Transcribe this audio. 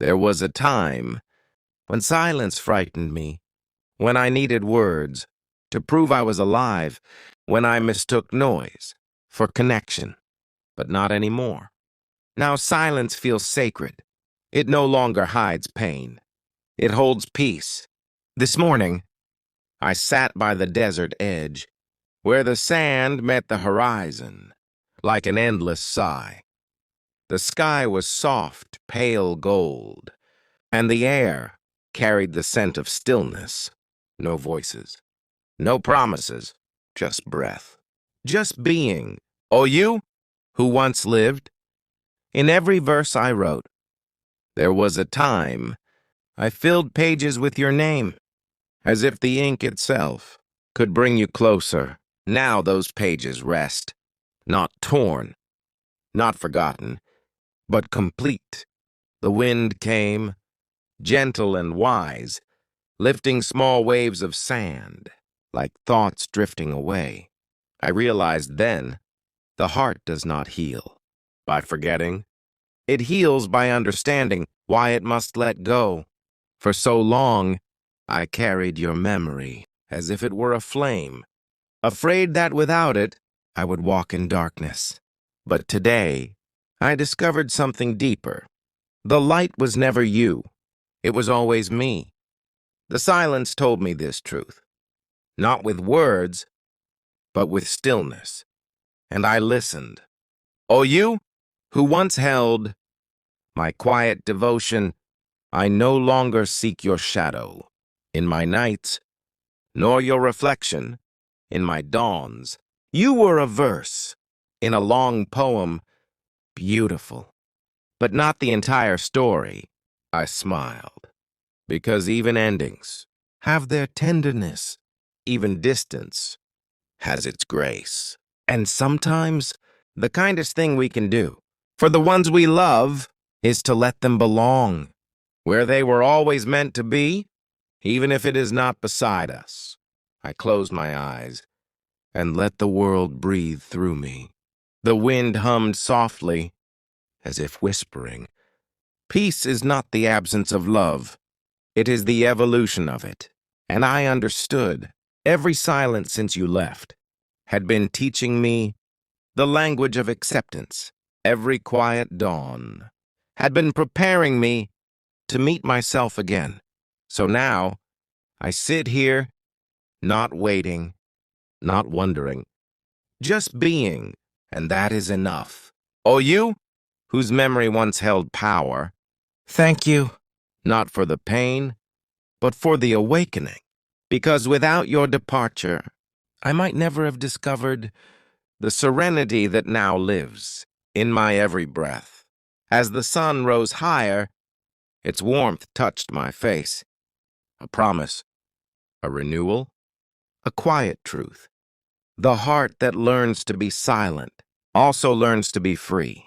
There was a time when silence frightened me, when I needed words to prove I was alive, when I mistook noise for connection, but not anymore. Now silence feels sacred. It no longer hides pain. It holds peace. This morning, I sat by the desert edge, where the sand met the horizon, like an endless sigh. The sky was soft, pale gold, and the air carried the scent of stillness. No voices, no promises, just breath. Just being. Oh, you, who once lived? In every verse I wrote, there was a time I filled pages with your name, as if the ink itself could bring you closer. Now those pages rest, not torn, not forgotten, but complete. The wind came, gentle and wise, lifting small waves of sand, like thoughts drifting away. I realized then, the heart does not heal by forgetting. It heals by understanding why it must let go. For so long, I carried your memory as if it were a flame, afraid that without it, I would walk in darkness. But today, I discovered something deeper. The light was never you. It was always me. The silence told me this truth, not with words, but with stillness. And I listened. Oh, you, who once held my quiet devotion, I no longer seek your shadow in my nights, nor your reflection in my dawns. You were a verse in a long poem, beautiful, but not the entire story. I smiled, because even endings have their tenderness. Even distance has its grace. And sometimes, the kindest thing we can do for the ones we love is to let them belong where they were always meant to be, even if it is not beside us. I closed my eyes and let the world breathe through me. The wind hummed softly, as if whispering. Peace is not the absence of love. It is the evolution of it. And I understood. Every silence since you left had been teaching me the language of acceptance. Every quiet dawn had been preparing me to meet myself again. So now, I sit here, not waiting, not wondering, just being, and that is enough. Oh, you, whose memory once held power, thank you, not for the pain, but for the awakening. Because without your departure, I might never have discovered the serenity that now lives in my every breath. As the sun rose higher, its warmth touched my face. A promise, a renewal, a quiet truth. The heart that learns to be silent also learns to be free.